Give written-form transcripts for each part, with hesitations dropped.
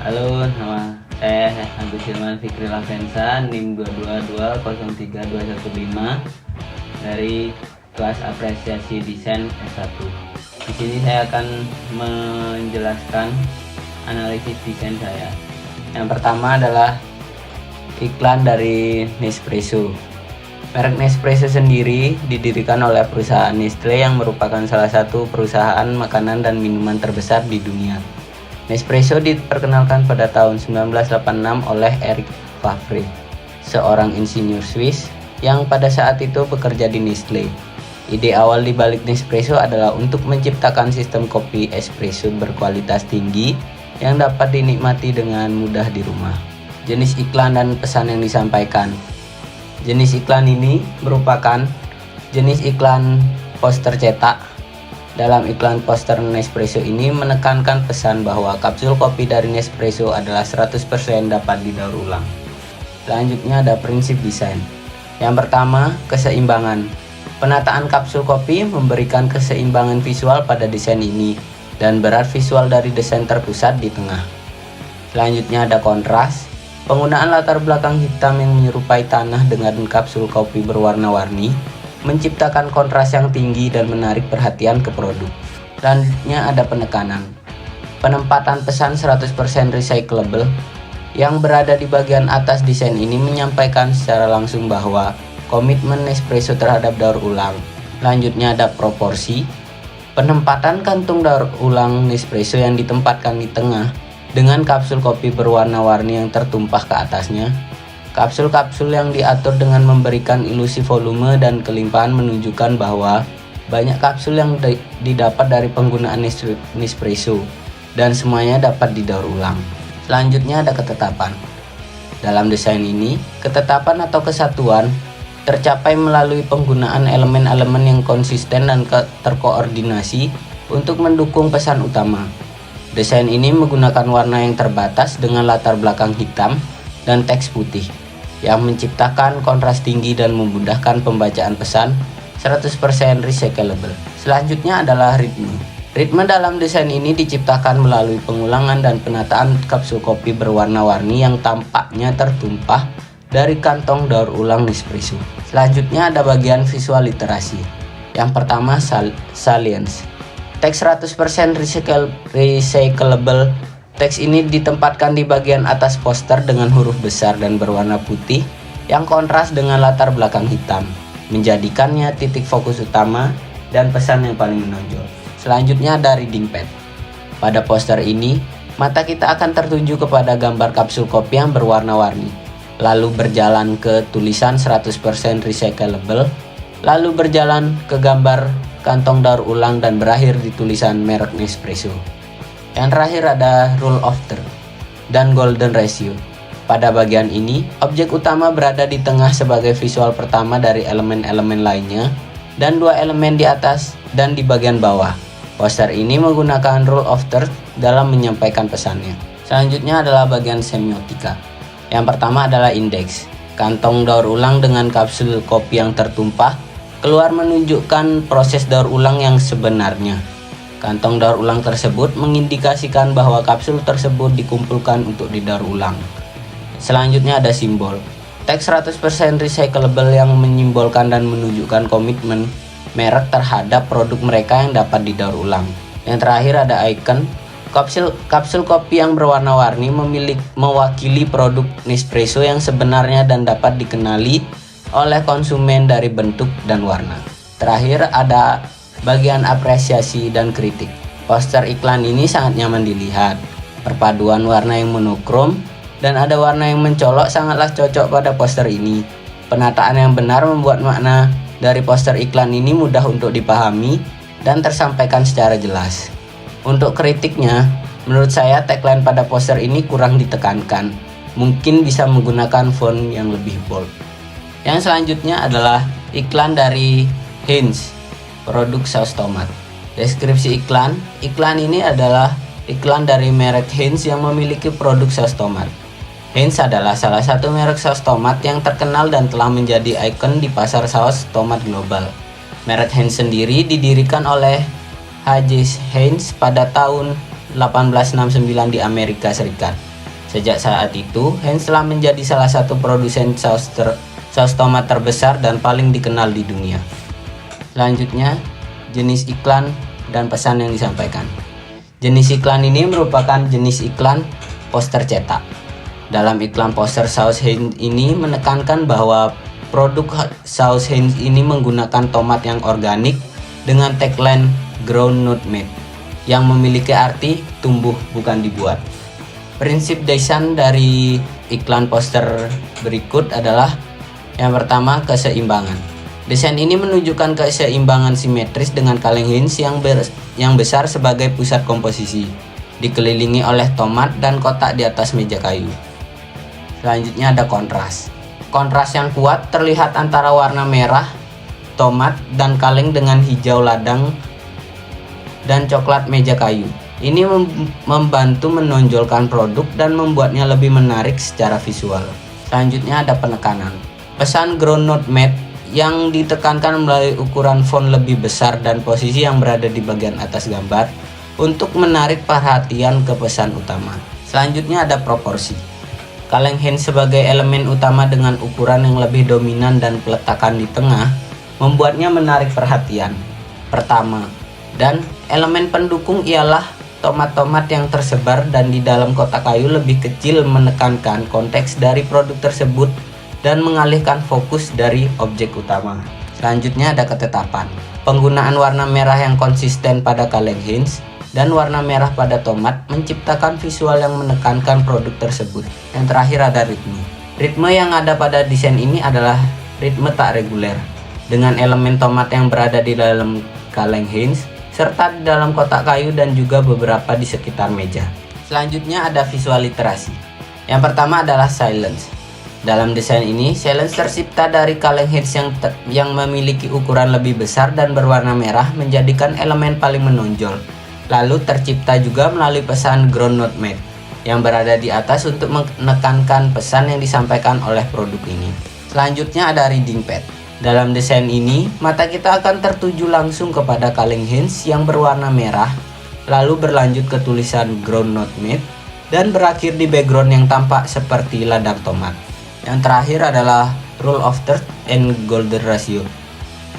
Halo, nama saya Agus Hilman Fikri Lavensa, NIM 222032115 dari kelas apresiasi desain S1. Di sini saya akan menjelaskan analisis desain saya. Yang pertama adalah iklan dari Nespresso. Merek Nespresso sendiri didirikan oleh perusahaan Nestle yang merupakan salah satu perusahaan makanan dan minuman terbesar di dunia. Nespresso diperkenalkan pada tahun 1986 oleh Eric Favre, seorang insinyur Swiss yang pada saat itu bekerja di Nestle. Ide awal di balik Nespresso adalah untuk menciptakan sistem kopi espresso berkualitas tinggi yang dapat dinikmati dengan mudah di rumah. Jenis iklan dan pesan yang disampaikan. Jenis iklan ini merupakan jenis iklan poster cetak. Dalam iklan poster Nespresso ini menekankan pesan bahwa kapsul kopi dari Nespresso adalah 100% dapat didaur ulang. Selanjutnya ada prinsip desain. Yang pertama, keseimbangan. Penataan kapsul kopi memberikan keseimbangan visual pada desain ini dan berat visual dari desain terpusat di tengah. Selanjutnya ada kontras. Penggunaan latar belakang hitam yang menyerupai tanah dengan kapsul kopi berwarna-warni menciptakan kontras yang tinggi dan menarik perhatian ke produk. Selanjutnya ada penekanan. Penempatan pesan 100% recyclable yang berada di bagian atas desain ini menyampaikan secara langsung bahwa komitmen Nespresso terhadap daur ulang. Selanjutnya ada proporsi. Penempatan kantung daur ulang Nespresso yang ditempatkan di tengah dengan kapsul kopi berwarna-warni yang tertumpah ke atasnya. Kapsul-kapsul yang diatur dengan memberikan ilusi volume dan kelimpahan menunjukkan bahwa banyak kapsul yang didapat dari penggunaan Nespresso dan semuanya dapat didaur ulang. Selanjutnya ada ketetapan. Dalam desain ini, ketetapan atau kesatuan tercapai melalui penggunaan elemen-elemen yang konsisten dan terkoordinasi untuk mendukung pesan utama. Desain ini menggunakan warna yang terbatas dengan latar belakang hitam dan teks putih yang menciptakan kontras tinggi dan memudahkan pembacaan pesan 100% recyclable. Selanjutnya adalah ritme. Ritme dalam desain ini diciptakan melalui pengulangan dan penataan kapsul kopi berwarna-warni yang tampaknya tertumpah dari kantong daur ulang Nespresso. Selanjutnya ada bagian visual literasi. Yang pertama salience. Teks 100% recyclable. Teks ini ditempatkan di bagian atas poster dengan huruf besar dan berwarna putih yang kontras dengan latar belakang hitam, menjadikannya titik fokus utama dan pesan yang paling menonjol. Selanjutnya ada reading pad. Pada poster ini, mata kita akan tertuju kepada gambar kapsul kopi yang berwarna-warni, lalu berjalan ke tulisan 100% recyclable, lalu berjalan ke gambar kantong daur ulang dan berakhir di tulisan merek Nespresso. Yang terakhir ada rule of third dan golden ratio. Pada bagian ini, objek utama berada di tengah sebagai visual pertama dari elemen-elemen lainnya dan dua elemen di atas dan di bagian bawah. Poster ini menggunakan rule of third dalam menyampaikan pesannya. Selanjutnya adalah bagian semiotika. Yang pertama adalah indeks. Kantong daur ulang dengan kapsul kopi yang tertumpah keluar menunjukkan proses daur ulang yang sebenarnya. Kantong daur ulang tersebut mengindikasikan bahwa kapsul tersebut dikumpulkan untuk didaur ulang. Selanjutnya ada simbol. Teks 100% recyclable yang menyimbolkan dan menunjukkan komitmen merek terhadap produk mereka yang dapat didaur ulang. Yang terakhir ada icon. Kapsul kopi yang berwarna-warni mewakili produk Nespresso yang sebenarnya dan dapat dikenali oleh konsumen dari bentuk dan warna. Terakhir ada bagian apresiasi dan kritik. Poster iklan ini sangat nyaman dilihat. Perpaduan warna yang monokrom dan ada warna yang mencolok sangatlah cocok pada poster ini. Penataan yang benar membuat makna dari poster iklan ini mudah untuk dipahami dan tersampaikan secara jelas. Untuk kritiknya, menurut saya tagline pada poster ini kurang ditekankan. Mungkin bisa menggunakan font yang lebih bold. Yang selanjutnya adalah iklan dari Heinz, produk saus tomat. Deskripsi iklan. Iklan ini adalah iklan dari merek Heinz yang memiliki produk saus tomat. Heinz adalah salah satu merek saus tomat yang terkenal dan telah menjadi ikon di pasar saus tomat global. Merek Heinz sendiri didirikan oleh H.J. Heinz pada tahun 1869 di Amerika Serikat. Sejak saat itu, Heinz telah menjadi salah satu produsen saus tomat terbesar dan paling dikenal di dunia. Selanjutnya, jenis iklan dan pesan yang disampaikan. Jenis iklan ini merupakan jenis iklan poster cetak. Dalam iklan poster saus Heinz ini menekankan bahwa produk saus Heinz ini menggunakan tomat yang organik dengan tagline "Grown Not Made" yang memiliki arti tumbuh bukan dibuat. Prinsip desain dari iklan poster berikut adalah yang pertama, keseimbangan. Desain ini menunjukkan keseimbangan simetris dengan kaleng Heinz yang besar sebagai pusat komposisi, dikelilingi oleh tomat dan kotak di atas meja kayu. Selanjutnya ada kontras. Kontras yang kuat terlihat antara warna merah, tomat, dan kaleng dengan hijau ladang dan coklat meja kayu. Ini membantu menonjolkan produk dan membuatnya lebih menarik secara visual. Selanjutnya ada penekanan. Pesan "Grown Not Made" yang ditekankan melalui ukuran font lebih besar dan posisi yang berada di bagian atas gambar untuk menarik perhatian ke pesan utama. Selanjutnya ada proporsi. Kaleng Heinz sebagai elemen utama dengan ukuran yang lebih dominan dan peletakan di tengah membuatnya menarik perhatian. Pertama, dan elemen pendukung ialah tomat-tomat yang tersebar dan di dalam kotak kayu lebih kecil menekankan konteks dari produk tersebut dan mengalihkan fokus dari objek utama. Selanjutnya ada ketetapan. Penggunaan warna merah yang konsisten pada kaleng Heinz dan warna merah pada tomat menciptakan visual yang menekankan produk tersebut. Yang terakhir ada ritme. Ritme yang ada pada desain ini adalah ritme tak reguler, dengan elemen tomat yang berada di dalam kaleng Heinz serta di dalam kotak kayu dan juga beberapa di sekitar meja. Selanjutnya ada visual literasi. Yang pertama adalah silence. Dalam desain ini, silence tercipta dari kaleng Heinz yang memiliki ukuran lebih besar dan berwarna merah menjadikan elemen paling menonjol. Lalu tercipta juga melalui pesan "Grown Not Made" yang berada di atas untuk menekankan pesan yang disampaikan oleh produk ini. Selanjutnya ada reading pad. Dalam desain ini, mata kita akan tertuju langsung kepada kaleng Heinz yang berwarna merah, lalu berlanjut ke tulisan "Grown Not Made" dan berakhir di background yang tampak seperti ladang tomat. Yang terakhir adalah rule of thirds and golden ratio.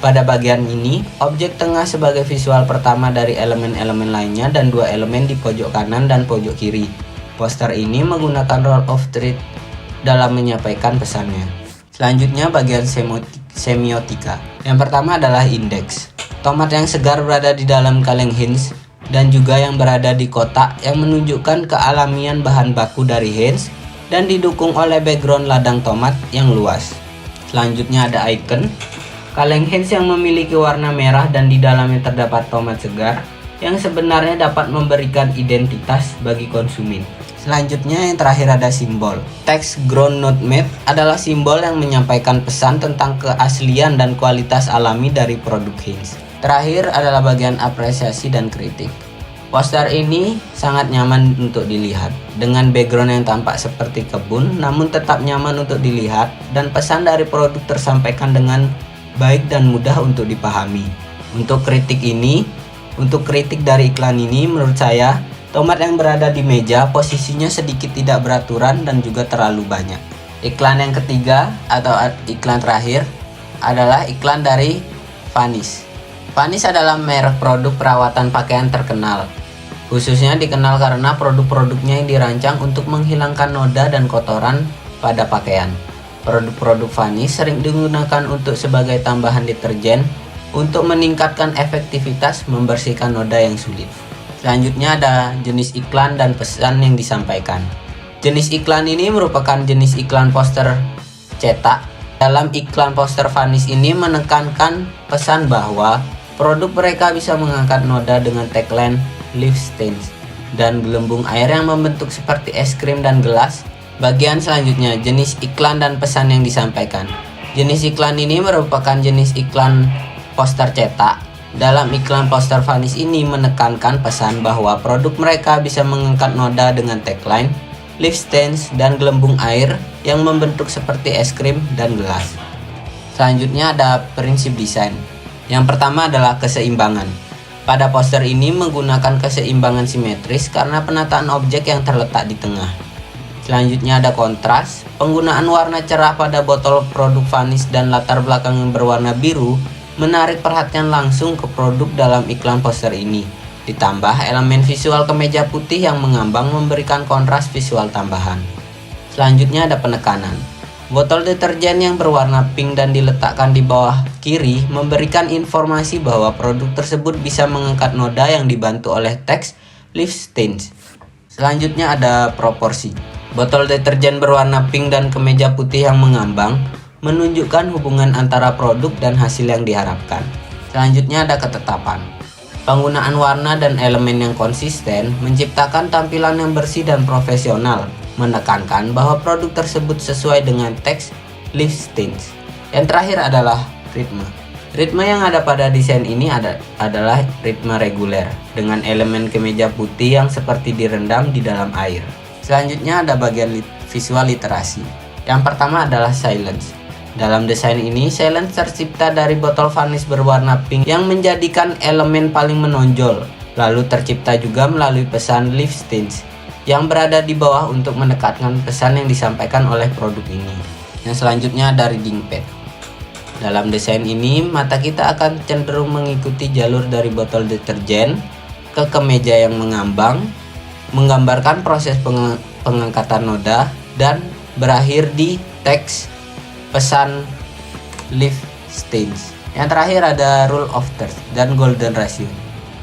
Pada bagian ini, objek tengah sebagai visual pertama dari elemen-elemen lainnya dan dua elemen di pojok kanan dan pojok kiri. Poster ini menggunakan rule of thirds dalam menyampaikan pesannya. Selanjutnya bagian semiotika. Yang pertama adalah indeks. Tomat yang segar berada di dalam kaleng Heinz dan juga yang berada di kotak yang menunjukkan kealamian bahan baku dari Heinz dan didukung oleh background ladang tomat yang luas. Selanjutnya ada icon. Kaleng Heinz yang memiliki warna merah dan di dalamnya terdapat tomat segar yang sebenarnya dapat memberikan identitas bagi konsumen. Selanjutnya yang terakhir ada simbol. Teks "Grown Not Made" adalah simbol yang menyampaikan pesan tentang keaslian dan kualitas alami dari produk Heinz. Terakhir adalah bagian apresiasi dan kritik. Poster ini sangat nyaman untuk dilihat, dengan background yang tampak seperti kebun namun tetap nyaman untuk dilihat, dan pesan dari produk tersampaikan dengan baik dan mudah untuk dipahami. Untuk kritik dari iklan ini, menurut saya, tomat yang berada di meja posisinya sedikit tidak beraturan dan juga terlalu banyak. Iklan yang ketiga atau iklan terakhir adalah iklan dari Vanish. Vanish adalah merek produk perawatan pakaian terkenal. Khususnya dikenal karena produk-produknya yang dirancang untuk menghilangkan noda dan kotoran pada pakaian. Produk-produk Vanish sering digunakan untuk sebagai tambahan deterjen untuk meningkatkan efektivitas membersihkan noda yang sulit. Selanjutnya ada jenis iklan dan pesan yang disampaikan. Jenis iklan ini merupakan jenis iklan poster cetak. Dalam iklan poster Vanish ini menekankan pesan bahwa produk mereka bisa mengangkat noda dengan tagline "Leave Stains" dan gelembung air yang membentuk seperti es krim dan gelas. Bagian selanjutnya, jenis iklan dan pesan yang disampaikan. Jenis iklan ini merupakan jenis iklan poster cetak. Dalam iklan poster Vanish ini menekankan pesan bahwa produk mereka bisa mengangkat noda dengan tagline "Leave Stains" dan gelembung air yang membentuk seperti es krim dan gelas. Selanjutnya ada prinsip desain. Yang pertama adalah keseimbangan. Pada poster ini menggunakan keseimbangan simetris karena penataan objek yang terletak di tengah. Selanjutnya ada kontras. Penggunaan warna cerah pada botol produk Vanish dan latar belakang yang berwarna biru menarik perhatian langsung ke produk dalam iklan poster ini. Ditambah elemen visual kemeja putih yang mengambang memberikan kontras visual tambahan. Selanjutnya ada penekanan. Botol deterjen yang berwarna pink dan diletakkan di bawah kiri memberikan informasi bahwa produk tersebut bisa mengangkat noda yang dibantu oleh teks Lift Stains. Selanjutnya ada proporsi. Botol deterjen berwarna pink dan kemeja putih yang mengambang menunjukkan hubungan antara produk dan hasil yang diharapkan. Selanjutnya ada ketetapan. Penggunaan warna dan elemen yang konsisten menciptakan tampilan yang bersih dan profesional, menekankan bahwa produk tersebut sesuai dengan teks Lift Stains. Yang terakhir adalah ritme. Ritme yang ada pada desain ini adalah ritme reguler dengan elemen kemeja putih yang seperti direndam di dalam air. Selanjutnya ada bagian visual literasi. Yang pertama adalah silence. Dalam desain ini, silence tercipta dari botol Vanish berwarna pink yang menjadikan elemen paling menonjol. Lalu tercipta juga melalui pesan Lift Stains yang berada di bawah untuk menekankan pesan yang disampaikan oleh produk ini. Yang selanjutnya ada reading pad. Dalam desain ini, mata kita akan cenderung mengikuti jalur dari botol deterjen ke kemeja yang mengambang, menggambarkan proses pengangkatan noda, dan berakhir di teks pesan Lift Stains. Yang terakhir ada rule of thirds dan golden ratio.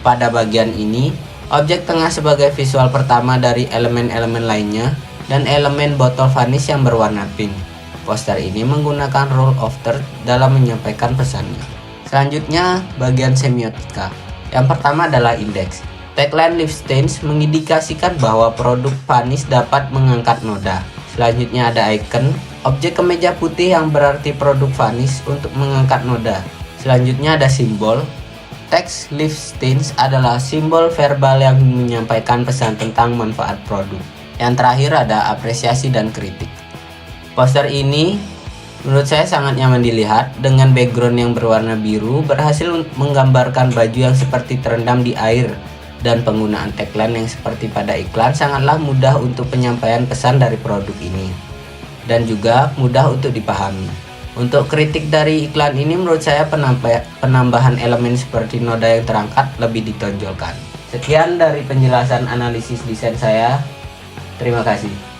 Pada bagian ini, objek tengah sebagai visual pertama dari elemen-elemen lainnya dan elemen botol Vanish yang berwarna pink. Poster ini menggunakan rule of thirds dalam menyampaikan pesannya. Selanjutnya, bagian semiotika. Yang pertama adalah indeks. Tagline Lift Stains mengindikasikan bahwa produk Vanish dapat mengangkat noda. Selanjutnya ada icon, objek kemeja putih yang berarti produk Vanish untuk mengangkat noda. Selanjutnya ada simbol. Teks Lift Stains adalah simbol verbal yang menyampaikan pesan tentang manfaat produk. Yang terakhir ada apresiasi dan kritik. Poster ini menurut saya sangat nyaman dilihat dengan background yang berwarna biru, berhasil menggambarkan baju yang seperti terendam di air. Dan penggunaan tagline yang seperti pada iklan sangatlah mudah untuk penyampaian pesan dari produk ini dan juga mudah untuk dipahami. Untuk kritik dari iklan ini menurut saya penambahan elemen seperti noda yang terangkat lebih ditonjolkan. Sekian dari penjelasan analisis desain saya. Terima kasih.